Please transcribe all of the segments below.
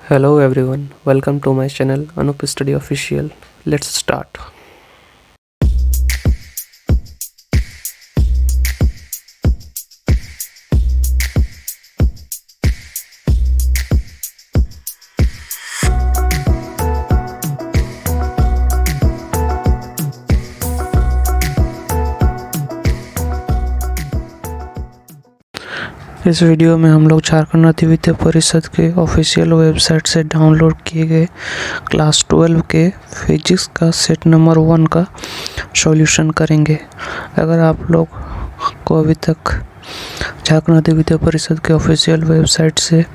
Hello everyone, welcome to my channel Anup Study Official. Let's start. इस video में हम लोग झारखंड राज्य विद्या परिषद के ऑफिशियल वेबसाइट से डाउनलोड किए गए क्लास 12 के फिजिक्स का सेट नंबर 1 का सॉल्यूशन करेंगे। अगर आप लोग को अभी तक झारखंड राज्य विद्या परिषद के ऑफिशियल वेबसाइट से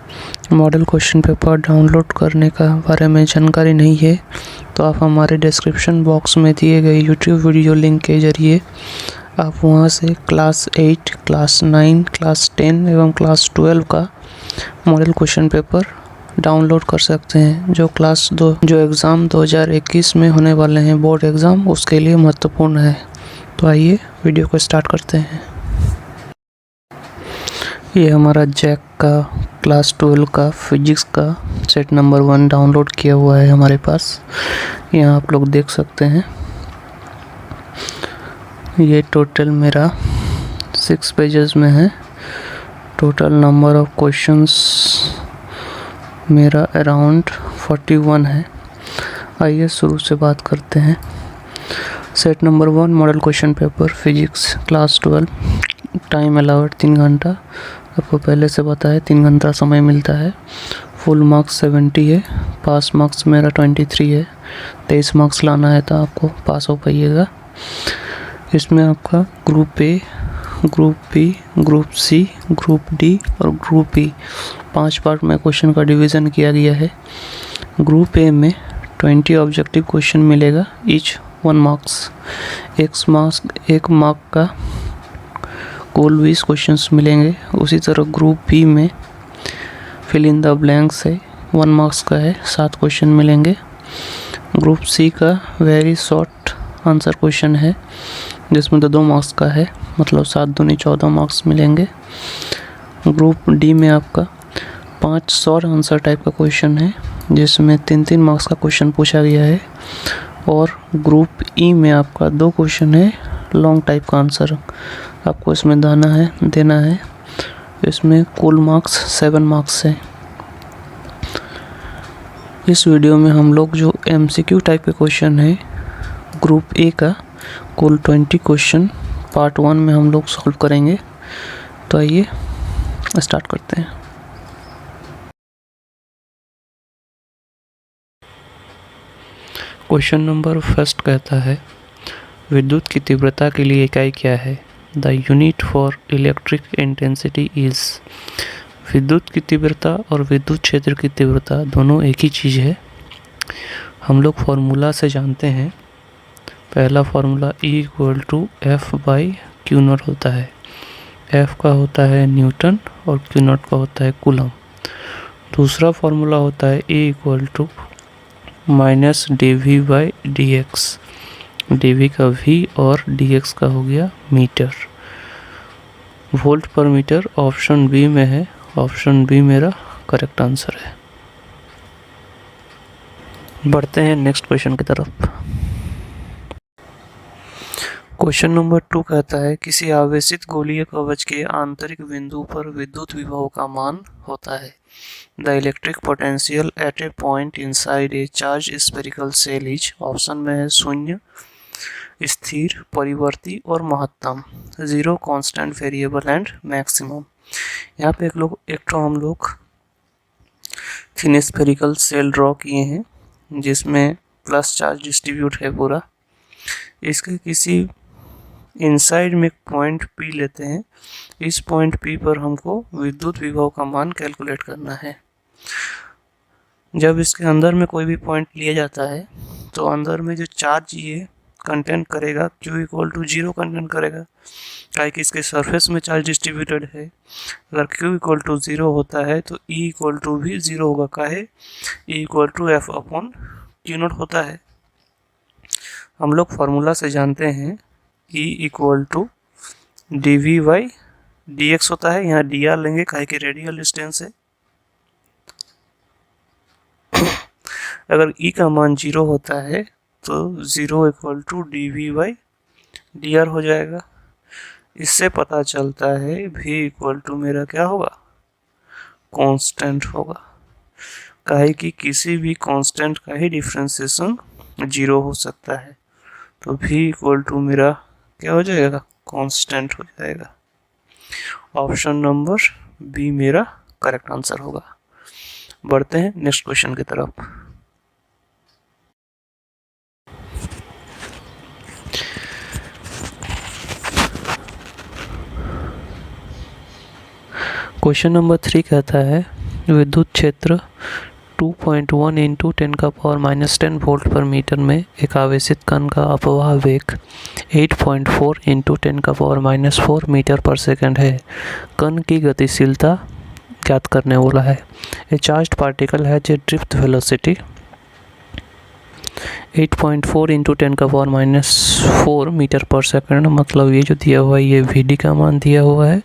मॉडल क्वेश्चन पेपर डाउनलोड करने का बारे में जानकारी नहीं है तो आप हमारे डिस्क्रिप्शन बॉक्स में दिए गए यूट्यूब वीडियो लिंक के जरिए आप वहां से क्लास 8, क्लास 9, क्लास 10 एवं क्लास 12 का मॉडल क्वेश्चन पेपर डाउनलोड कर सकते हैं जो एग्ज़ाम 2021 में होने वाले हैं बोर्ड एग्ज़ाम, उसके लिए महत्वपूर्ण है। तो आइए वीडियो को स्टार्ट करते हैं। ये हमारा जैक का क्लास 12 का फिजिक्स का सेट नंबर 1 डाउनलोड किया हुआ है हमारे पास। यहाँ आप लोग देख सकते हैं। ये टोटल मेरा 6 पेजेस में है। टोटल नंबर ऑफ क्वेश्चंस मेरा अराउंड 41 है। आइए शुरू से बात करते हैं। Set number 1 model question paper physics class 12। Time allowed 3 घंटा। आपको पहले से बताया 3 घंटा समय मिलता है। फुल मार्क्स 70 है। पास मार्क्स मेरा 23 है। 23 मार्क्स लाना है तो आपको पास हो पाइएगा। इसमें आपका group A, group B, group C, group D और ग्रुप ई 5 पार्ट में क्वेश्चन का डिवीज़न किया गया है। ग्रुप ए में 20 ऑब्जेक्टिव क्वेश्चन मिलेगा, ईच 1 मार्क्स। एक मार्क का कुल 20 क्वेश्चंस मिलेंगे। उसी तरह ग्रुप बी में फिल इन द ब्लैंक्स है, 1 मार्क्स का है, 7 क्वेश्चन मिलेंगे। ग्रुप सी का वेरी शॉर्ट आंसर क्वेश्चन है जिसमें तो 2 मार्क्स का है, मतलब 7 दूनी 14 मार्क्स मिलेंगे। ग्रुप डी में आपका 5 शॉर्ट आंसर टाइप का क्वेश्चन है जिसमें 3-3 मार्क्स का क्वेश्चन पूछा गया है। और ग्रुप ई में आपका 2 क्वेश्चन है लॉन्ग टाइप का आंसर आपको इसमें देना है। इसमें कुल मार्क्स 7 मार्क्स है। इस वीडियो में हम लोग जो MCQ टाइप के क्वेश्चन है ग्रुप ए का कुल 20 क्वेश्चन पार्ट 1 में हम लोग सॉल्व करेंगे। तो आइए स्टार्ट करते हैं। क्वेश्चन नंबर फर्स्ट कहता है विद्युत की तीव्रता के लिए इकाई क्या है? The unit for electric intensity is. विद्युत की तीव्रता और विद्युत क्षेत्र की तीव्रता दोनों एक ही चीज़ है। हम लोग फॉर्मूला से जानते हैं। पहला फार्मूला E=F/Q0 होता है। F का होता है न्यूटन और Q0 का होता है कूलम। दूसरा फार्मूला होता है E=-dV/dx। dV का V और dx का हो गया मीटर। वोल्ट पर मीटर ऑप्शन बी में है। ऑप्शन बी मेरा करेक्ट आंसर है। बढ़ते हैं नेक्स्ट क्वेश्चन की तरफ। क्वेश्चन नंबर 2 कहता है किसी आवेशित गोलीय कवच के आंतरिक बिंदु पर विद्युत विभव का मान होता है। The electric potential at A point inside a charge spherical shell is. Option में है 0, स्थिर, परिवर्ती और महत्तम, 0, कांस्टेंट, वेरिएबल एंड मैक्सिमम। यहाँ पे हम लोग थिन स्फेरिकल सेल ड्रॉ किए हैं जिसमें प्लस चार्ज डिस्ट्रीब्यूट है पूरा। इसके किसी इनसाइड में पॉइंट P लेते हैं। इस पॉइंट P पर हमको विद्युत विभव का मान कैलकुलेट करना है। जब इसके अंदर में कोई भी पॉइंट लिया जाता है तो अंदर में जो चार्ज ये कंटेंट करेगा Q=0 कंटेंट करेगा, क्या कि इसके सरफेस में चार्ज डिस्ट्रीब्यूटेड है। अगर Q=0 होता है तो E भी 0 होगा, काहे E=F/Q0 होता है। हम लोग फार्मूला से जानते हैं E=dV/dx होता है। यहाँ dr लेंगे काहे कि रेडियल डिस्टेंस है। अगर ई का मान 0 होता है तो 0 इक्वल टू dV/dr हो जाएगा। इससे पता चलता है v इक्वल टू मेरा क्या होगा, कांस्टेंट होगा। काहे कि किसी भी कांस्टेंट का ही डिफरेंशिएशन 0 हो सकता है, तो v इक्वल टू मेरा क्या हो जाएगा, कांस्टेंट हो जाएगा। ऑप्शन नंबर बी मेरा करेक्ट आंसर होगा। बढ़ते हैं नेक्स्ट क्वेश्चन की तरफ। क्वेश्चन नंबर 3 कहता है विद्युत क्षेत्र 2.1 इंटू 10⁻⁻10 वोल्ट पर मीटर में एक आवेशित कण का अपवाह वेग 8.4 इंटू 10⁻⁻4 मीटर पर सेकंड है। कण की गतिशीलता ज्ञात करने वाला है। ए चार्ज्ड पार्टिकल है जो ड्रिफ्ट वेलोसिटी 8.4 इंटू 10⁻⁻4 मीटर पर सेकंड, मतलब ये जो दिया हुआ है ये Vd का मान दिया हुआ है।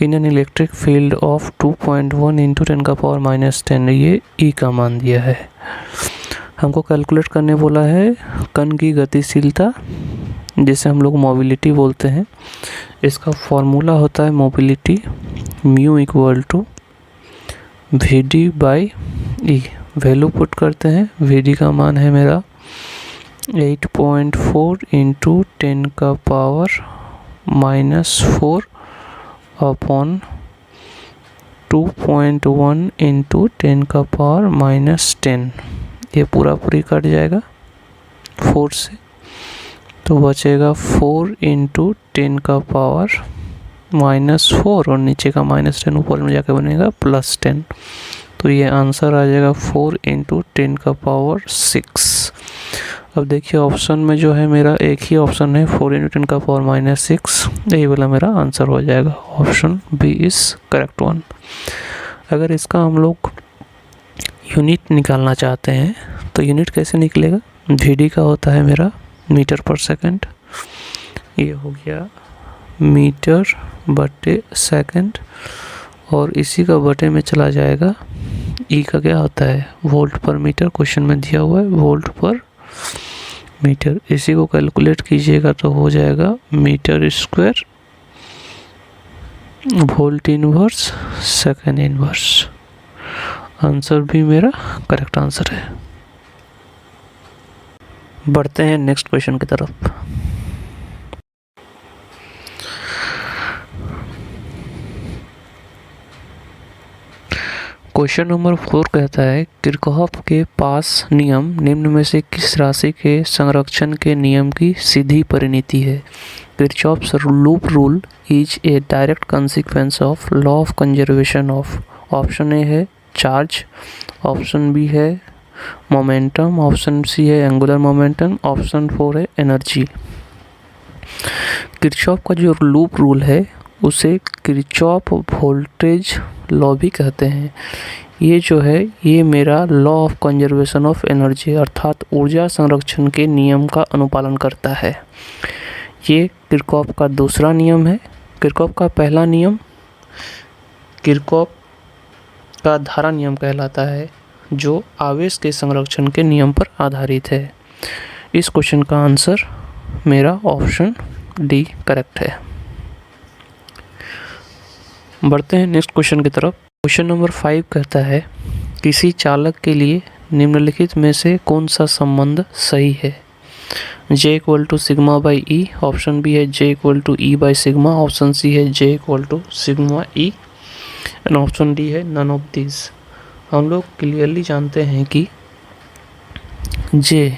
In an electric field of 2.1 into 10⁻⁻10 ये E का मान दिया है। हमको कैलकुलेट करने बोला है कण की गतिशीलता, जिसे हम लोग मोबिलिटी बोलते हैं। इसका फॉर्मूला होता है mobility mu equal to Vd/E। Value put करते हैं। Vd का मान है मेरा 8.4 इंटू 10⁻⁻4 अपॉन 2.1 इंटू 10⁻⁻10। ये पूरी कट जाएगा 4 से, तो बचेगा 4 इंटू 10⁻⁻4 और नीचे का -10 ऊपर में जाकर बनेगा +10। तो ये आंसर आ जाएगा 4 इंटू 10⁻6। अब देखिए ऑप्शन में जो है मेरा एक ही ऑप्शन है 4 इंटू 10⁻6, यही वाला मेरा आंसर हो जाएगा। Option B is correct one. अगर इसका हम लोग यूनिट निकालना चाहते हैं तो यूनिट कैसे निकलेगा, Vd का होता है मेरा मीटर पर सेकंड, ये हो गया मीटर बटे सेकंड, और इसी का बटे में चला जाएगा E का क्या होता है वोल्ट पर मीटर, क्वेश्चन में दिया हुआ है वोल्ट पर मीटर। इसी को कैलकुलेट कीजिएगा तो हो जाएगा metre square volt inverse second inverse. Answer भी मेरा करेक्ट आंसर है। बढ़ते हैं नेक्स्ट क्वेश्चन की तरफ। क्वेश्चन नंबर 4 कहता है किरचॉफ के पास नियम निम्न में से किस राशि के संरक्षण के नियम की सीधी परिणति है। Kirchhoff's loop rule is a direct consequence of law of conservation of. Option A है चार्ज, ऑप्शन बी है मोमेंटम, ऑप्शन सी है एंगुलर मोमेंटम, ऑप्शन 4 है एनर्जी। किरचॉफ का जो लूप रूल है उसे किरचॉफ वोल्टेज लॉ भी कहते हैं। ये जो है ये मेरा law of conservation of energy अर्थात ऊर्जा संरक्षण के नियम का अनुपालन करता है। ये किरचॉफ का दूसरा नियम है। किरचॉफ का पहला नियम किरचॉफ का धारा नियम कहलाता है, जो आवेश के संरक्षण के नियम पर आधारित है। इस क्वेश्चन का आंसर मेरा ऑप्शन डी करेक्ट है। बढ़ते हैं नेक्स्ट क्वेश्चन की तरफ। क्वेश्चन नंबर 5 कहता है किसी चालक के लिए निम्नलिखित में से कौन सा संबंध सही है। J equal to sigma by E, option B है J equal to E by sigma, option C है J equal to sigma E and option D है नन ऑफ दिस। हम लोग क्लियरली जानते हैं कि J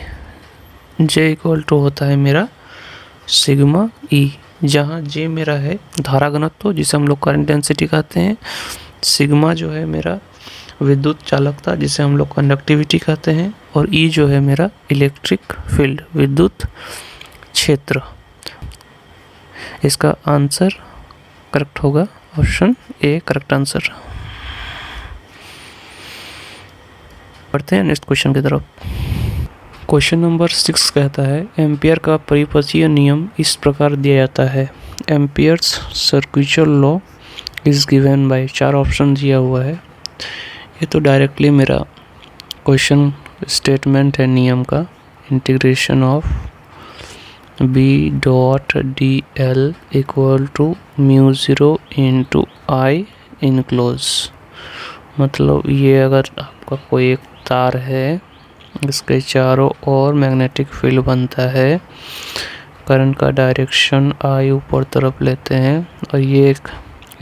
इक्वल टू होता है मेरा सिग्मा ई, जहाँ J मेरा है धारा घनत्व जिसे हम लोग करंट डेंसिटी कहते हैं, सिग्मा जो है मेरा विद्युत चालकता जिसे हम लोग कंडक्टिविटी कहते हैं, और E जो है मेरा इलेक्ट्रिक फील्ड विद्युत क्षेत्र। इसका आंसर करेक्ट होगा ऑप्शन ए करेक्ट आंसर। बढ़ते हैं नेक्स्ट क्वेश्चन की तरफ। क्वेश्चन नंबर 6 कहता है एम्पियर का परिपक्षीय नियम इस प्रकार दिया जाता है। Amperes circular law is given by, 4 option दिया हुआ है। ये तो डायरेक्टली मेरा क्वेश्चन स्टेटमेंट है नियम का, integration of B dot D L equal to mu zero into I enclose. मतलब ये अगर आपका कोई एक तार है, इसके चारों ओर मैग्नेटिक फील्ड बनता है, करंट का डायरेक्शन आई ऊपर तरफ लेते हैं, और ये एक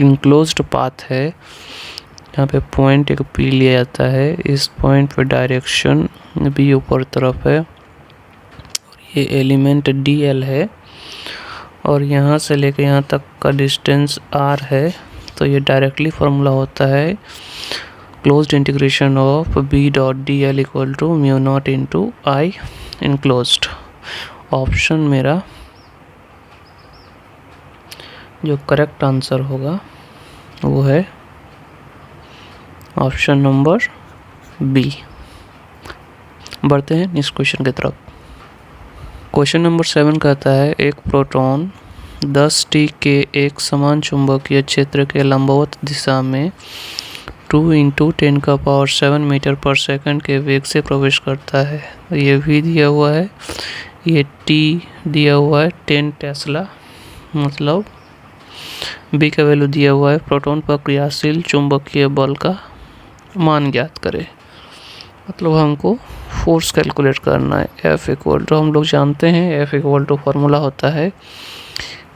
इनक्लोज्ड पाथ है, यहाँ पे पॉइंट एक पी लिया जाता है, इस पॉइंट पे डायरेक्शन बी ऊपर तरफ है, और ये एलिमेंट डी एल है, और यहाँ से लेके यहाँ तक का डिस्टेंस आर है। तो ये डायरेक्टली फार्मूला होता है closed integration of B dot D L equal to mu naught into I enclosed. Option मेरा जो करेक्ट आंसर होगा वो है ऑप्शन नंबर बी। बढ़ते हैं नेक्स्ट क्वेश्चन की तरफ। क्वेश्चन नंबर 7 कहता है एक प्रोटॉन 10 t के एक समान चुंबकीय क्षेत्र के लंबवत दिशा में 2 × 10⁻7 मीटर पर सेकंड के वेग से प्रवेश करता है। ये v दिया हुआ है, ये t दिया हुआ है 10 टेस्ला, मतलब b का वैल्यू दिया हुआ है। प्रोटॉन पर क्रियाशील चुंबकीय बल का मान ज्ञात करें, मतलब हमको फोर्स कैलकुलेट करना है। F इक्वल टू हम लोग जानते हैं, F इक्वल टू फार्मूला होता है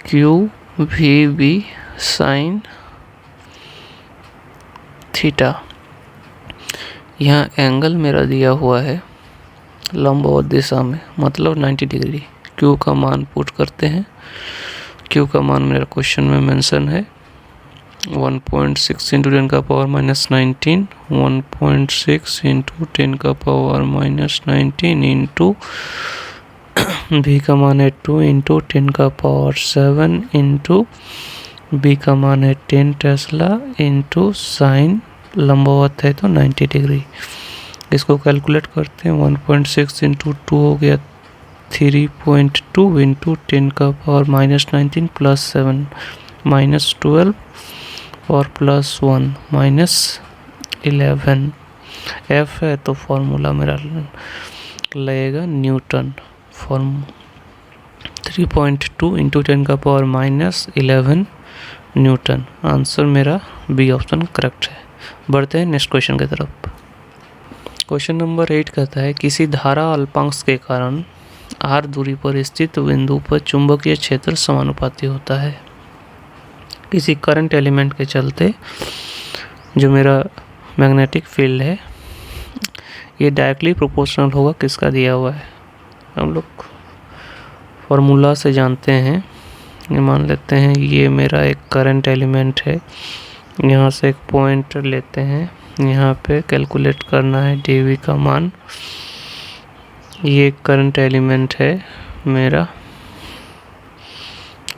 QVB साइन थीटा। यहाँ एंगल मेरा दिया हुआ है लंबवत दिशा में, मतलब 90 डिग्री। Q का मान पुट करते हैं, Q का मान मेरा क्वेश्चन में मेंशन है 1.6 × 10⁻19, 1.6 × 10⁻19 इंटू v का मान है 2 × 10⁻7 इंटू b का मान है 10 टेस्ला इंटू साइन लंबवत है तो 90 डिग्री। इसको कैलकुलेट करते हैं, 1.6 × 2 हो गया 3.2 इंटू 10⁻19 प्लस 7 माइनस 12 और प्लस 1 माइनस 11। F है तो फॉर्मूला मेरा लगेगा न्यूटन। Form 3.2 × 10⁻11 Newton. आंसर मेरा बी ऑप्शन करेक्ट है। बढ़ते हैं नेक्स्ट क्वेश्चन की तरफ। क्वेश्चन नंबर 8 कहता है किसी धारा अल्पांश के कारण r दूरी पर स्थित बिंदु पर चुंबकीय क्षेत्र समानुपाती होता है। किसी करंट एलिमेंट के चलते जो मेरा मैग्नेटिक फील्ड है ये डायरेक्टली प्रोपोर्शनल होगा किसका दिया हुआ है, हम लोग फार्मूला से जानते हैं। ये मान लेते हैं ये मेरा एक करंट एलिमेंट है, यहाँ से एक पॉइंट लेते हैं, यहाँ पे कैलकुलेट करना है dV का मान। ये करंट एलिमेंट है मेरा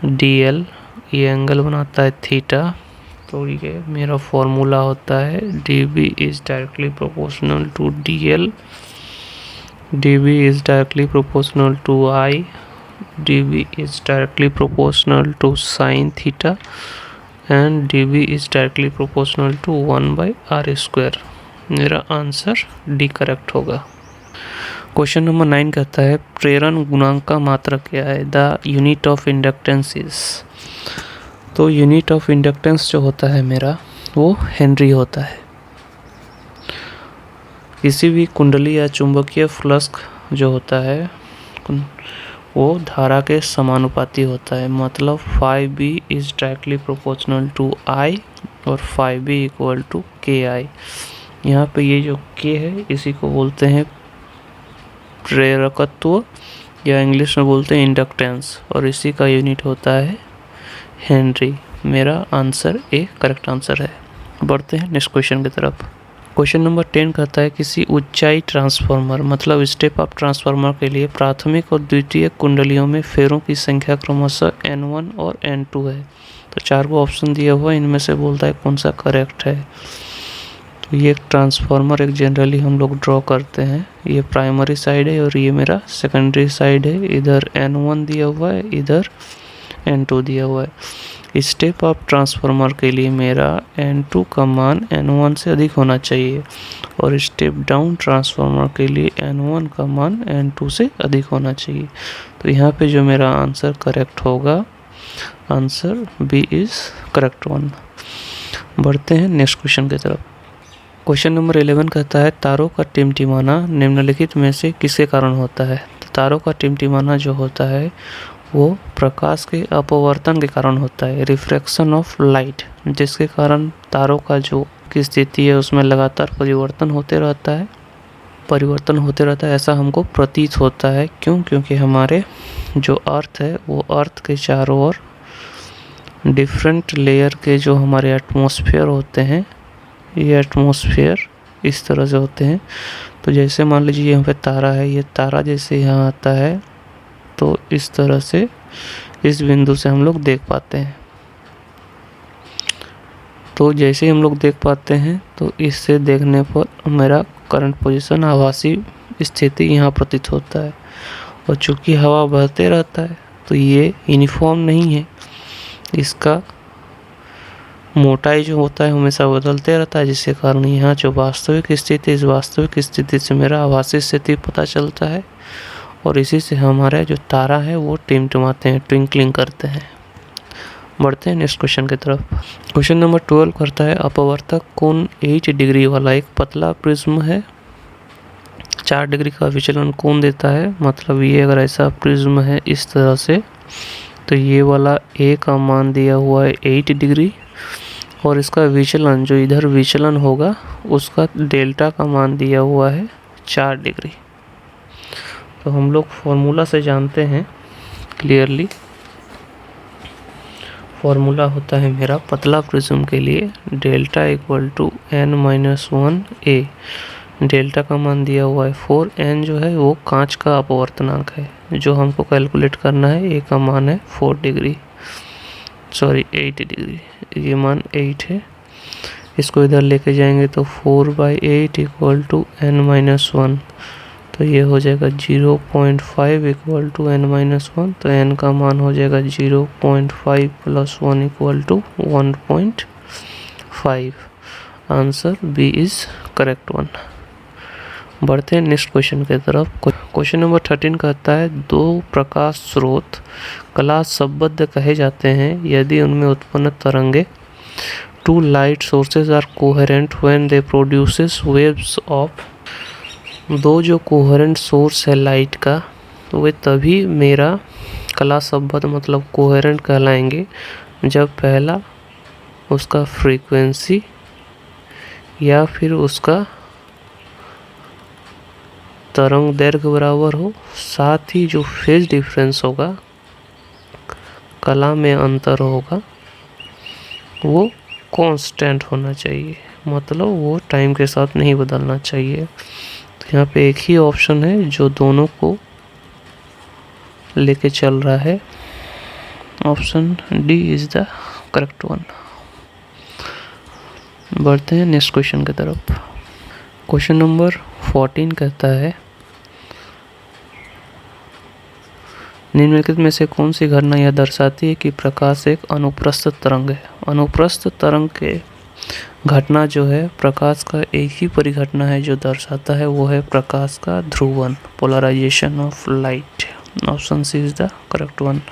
dl, ये एंगल बनाता है थीटा, तो ये मेरा फॉर्मूला होता है dV is directly proportional to dl, dV is directly proportional to I, dV is directly proportional to sine theta and dV is directly proportional to 1/r²। मेरा आंसर डी करेक्ट होगा। Question number 9 कहता है प्रेरण गुणांक का मात्रक क्या है, the unit of inductance is. तो यूनिट ऑफ इंडक्टेंस जो होता है मेरा वो हेनरी होता है। किसी भी कुंडली या चुंबकीय फ्लक्स जो होता है वो धारा के समानुपाती होता है, मतलब 5B is directly proportional to I और 5B इक्वल टू KI। यहाँ पे ये जो K है इसी को बोलते हैं प्रेरकत्व या इंग्लिश में बोलते हैं इंडक्टेंस, और इसी का यूनिट होता है हेनरी। मेरा आंसर ए करेक्ट आंसर है। बढ़ते हैं नेक्स्ट क्वेश्चन की तरफ। क्वेश्चन नंबर 10 कहता है किसी ऊंचाई ट्रांसफार्मर मतलब स्टेप अप ट्रांसफार्मर के लिए प्राथमिक और द्वितीय कुंडलियों में फेरों की संख्या क्रमशः N1 और N2 है। तो 4 को ऑप्शन दिया हुआ, इनमें से बोलता है कौन सा करेक्ट है। तो ये एक ट्रांसफार्मर एक जनरली हम लोग ड्रॉ करते हैं, ये प्राइमरी साइड है और ये मेरा सेकेंडरी साइड है। इधर N1 दिया हुआ है, इधर N2 दिया हुआ है। स्टेप अप ट्रांसफार्मर के लिए मेरा N2 का मान N1 से अधिक होना चाहिए और स्टेप डाउन ट्रांसफार्मर के लिए N1 का मान N2 से अधिक होना चाहिए। तो यहाँ पे जो मेरा आंसर करेक्ट होगा, answer B is correct one. बढ़ते हैं नेक्स्ट क्वेश्चन की तरफ। क्वेश्चन नंबर 11 कहता है तारों का टिमटिमाना निम्नलिखित में से किसके कारण होता है। तो तारों का टिमटिमाना जो होता है वो प्रकाश के अपवर्तन के कारण होता है, रिफ्रैक्शन ऑफ लाइट, जिसके कारण तारों का जो की स्थिति है उसमें लगातार परिवर्तन होते रहता है। ऐसा हमको प्रतीत होता है। क्यों? क्योंकि हमारे जो अर्थ है वो अर्थ के चारों ओर डिफरेंट लेयर के जो हमारे एटमॉस्फेयर होते हैं, ये एटमॉस्फेयर इस तरह से होते हैं। तो जैसे मान लीजिए यहाँ पे तारा है, ये तारा जैसे यहाँ आता है तो इस तरह से इस बिंदु से हम लोग देख पाते हैं। तो जैसे ही हम लोग देख पाते हैं तो इससे देखने पर मेरा करंट पोजीशन, आभासी स्थिति यहाँ प्रतीत होता है। और चूँकि हवा बहते रहता है तो ये यूनिफॉर्म नहीं है, इसका मोटाई जो होता है हमेशा बदलते रहता है, जिसके कारण यहाँ जो वास्तविक स्थिति, इस वास्तविक स्थिति से मेरा आभासी स्थिति पता चलता है और इसी से हमारा जो तारा है वो टिमटिमाते हैं, ट्विंकलिंग करते हैं। बढ़ते हैं नेक्स्ट क्वेश्चन की तरफ। क्वेश्चन नंबर 12 करता है अपवर्तक कोण 8 डिग्री वाला एक पतला प्रिज्म है, 4 डिग्री का विचलन कोण देता है। मतलब ये अगर ऐसा प्रिज्म है इस तरह से, तो ये वाला ए का मान दिया हुआ है 8 डिग्री और इसका विचलन जो इधर विचलन होगा उसका डेल्टा का मान दिया हुआ है 4 डिग्री। तो हम लोग फॉर्मूला से जानते हैं क्लियरली, फॉर्मूला होता है मेरा पतला प्रिज्म के लिए delta equal to n-1 a। Delta का मान दिया हुआ है 4, n जो है वो कांच का अपवर्तनांक है जो हमको कैलकुलेट करना है। a का मान है 8 डिग्री, ये मान 8 है। इसको इधर लेके जाएंगे तो 4/8 इक्वल टू n-1, तो ये हो जाएगा 0.5 इक्वल टू n-1, तो n का मान हो जाएगा 0.5 plus 1 equal to 1.5। Answer B is correct one. बढ़ते हैं नेक्स्ट क्वेश्चन की तरफ। क्वेश्चन नंबर 13 कहता है दो प्रकाश स्रोत कला संबद्ध कहे जाते हैं यदि उनमें उत्पन्न तरंगे two light sources are coherent when they produces waves of. दो जो कोहेरेंट सोर्स है लाइट का तो वे तभी मेरा कला संबद्ध मतलब कोहेरेंट कहलाएंगे जब पहला उसका फ्रीक्वेंसी या फिर उसका तरंग दैर्घ्य बराबर हो, साथ ही जो फेज डिफरेंस होगा, कला में अंतर होगा, वो कांस्टेंट होना चाहिए, मतलब वो टाइम के साथ नहीं बदलना चाहिए। तो यहाँ पे एक ही ऑप्शन है जो दोनों को लेके चल रहा है, option D is the correct one. बढ़ते हैं नेक्स्ट क्वेश्चन की तरफ। क्वेश्चन नंबर 14 कहता है निम्नलिखित में से कौन सी घटना यह दर्शाती है कि प्रकाश एक अनुप्रस्थ तरंग है। अनुप्रस्थ तरंग के घटना जो है प्रकाश का एक ही परिघटना है जो दर्शाता है, वो है प्रकाश का ध्रुवन, polarisation of light. Option C is the correct one.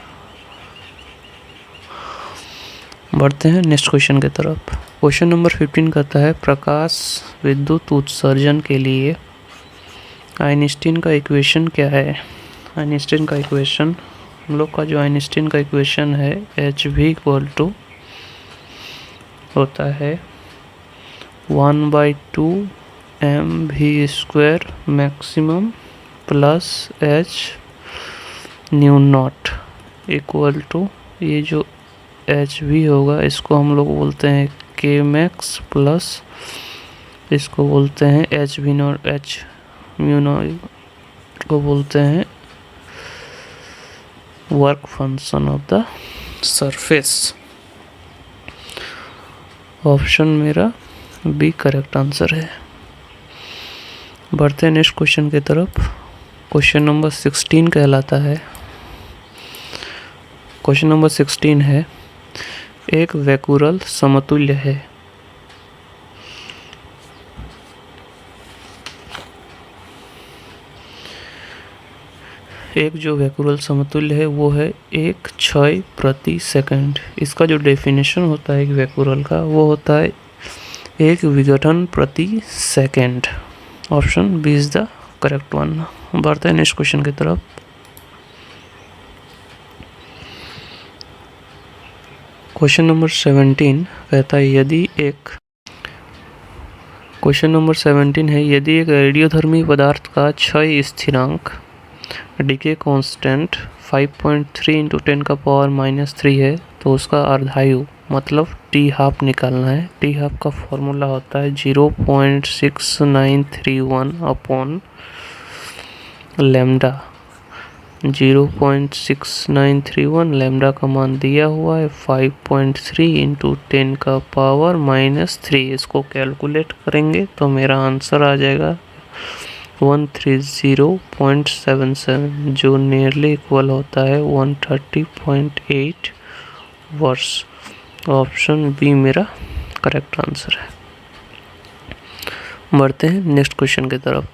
बढ़ते हैं नेक्स्ट क्वेश्चन की तरफ। क्वेश्चन नंबर 15 कहता है प्रकाश विद्युत उत्सर्जन के लिए आइंस्टीन का इक्वेशन क्या है। आइंस्टीन का इक्वेशन, हम लोग का जो आइंस्टीन का इक्वेशन है HV इक्वल टू होता है 1/2 mv² maximum plus h nu naught equal to, ये जो HV होगा इसको हम लोग बोलते हैं K मैक्स प्लस इसको बोलते हैं HV not, H mu naught को बोलते हैं work function of the surface. Option मेरा बी करेक्ट आंसर है। बढ़ते हैं नेक्स्ट क्वेश्चन की तरफ। क्वेश्चन नंबर 16 कहलाता है, क्वेश्चन नंबर 16 है एक वैक्यूरल समतुल्य है? एक जो वैक्यूरल समतुल्य है वो है एक क्षय प्रति सेकंड। इसका जो डेफिनेशन होता है एक वैक्यूरल का वो होता है एक विघटन प्रति second. Option B is the correct one. बढ़ते हैं नेक्स्ट क्वेश्चन की तरफ। क्वेश्चन नंबर 17 कहता है क्वेश्चन नंबर 17 है यदि एक रेडियोधर्मी पदार्थ का क्षय स्थिरांक डीके कांस्टेंट 5.3 × 10⁻³ है तो उसका अर्धायु मतलब टी हाफ निकालना है। टी हाफ का फॉर्मूला होता है 0.6931 अपॉन लैम्डा। 0.6931 लैम्डा का मान दिया हुआ है 5.3 × 10⁻³ इसको कैलकुलेट करेंगे तो मेरा आंसर आ जाएगा 130.77 जो नियरली इक्वल होता है 130.8 वर्ष। ऑप्शन बी मेरा करेक्ट आंसर है। बढ़ते हैं नेक्स्ट क्वेश्चन की तरफ।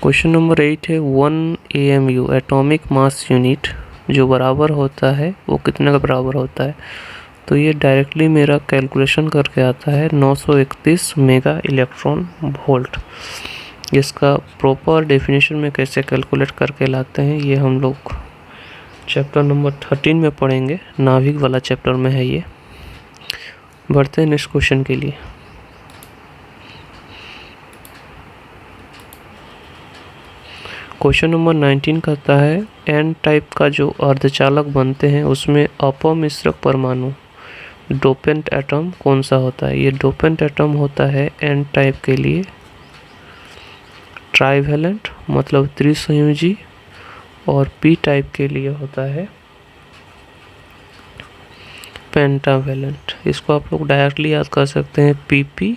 क्वेश्चन नंबर 8 है 1 AMU एटॉमिक मास यूनिट जो बराबर होता है वो कितने का बराबर होता है? तो ये डायरेक्टली मेरा कैलकुलेशन करके आता है 931 मेगा इलेक्ट्रॉन वोल्ट। इसका प्रॉपर डेफिनेशन में कैसे कैलकुलेट करके लाते हैं ये हम लोग चैप्टर नंबर 13 में पढ़ेंगे। नाभिक वाला चैप्टर में है ये। बढ़ते हैं नेक्स्ट क्वेश्चन के लिए। क्वेश्चन नंबर 19 कहता है एन टाइप का जो अर्धचालक बनते हैं उसमें अपमिश्रक परमाणु डोपेंट एटम कौन सा होता है? ये डोपेंट एटम होता है एन टाइप के लिए ट्राइवैलेंट मतलब त्रिसंयोजी और पी टाइप के लिए होता है पेंटावैलेंट। इसको आप लोग डायरेक्टली याद कर सकते हैं पीपी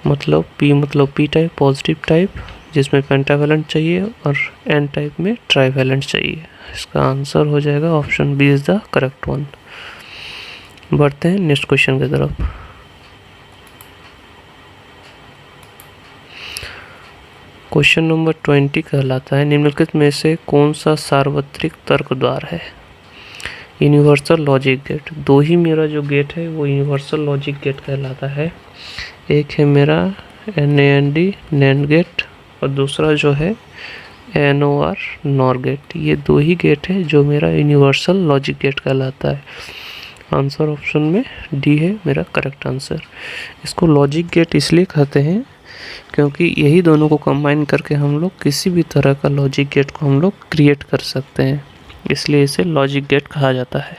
मतलब पी टाइप पॉजिटिव टाइप जिसमें पेंटावैलेंट चाहिए और एन टाइप में ट्राइवैलेंट चाहिए। इसका आंसर हो जाएगा option B is the correct one. बढ़ते हैं नेक्स्ट क्वेश्चन की तरफ। क्वेश्चन नंबर 20 कहलाता है निम्नलिखित में से कौन सा सार्वत्रिक तर्क द्वार है? Universal logic gate. दो ही मेरा जो गेट है वो यूनिवर्सल लॉजिक गेट कहलाता है। एक है मेरा NAND नैंड गेट और दूसरा जो है NOR नॉर गेट। ये दो ही गेट है जो मेरा यूनिवर्सल लॉजिक गेट कहलाता है। आंसर ऑप्शन में डी है मेरा करेक्ट आंसर। इसको लॉजिक गेट इसलिए कहते हैं क्योंकि यही दोनों को कंबाइन करके हम लोग किसी भी तरह का लॉजिक गेट को हम लोग क्रिएट कर सकते हैं, इसलिए इसे लॉजिक गेट कहा जाता है।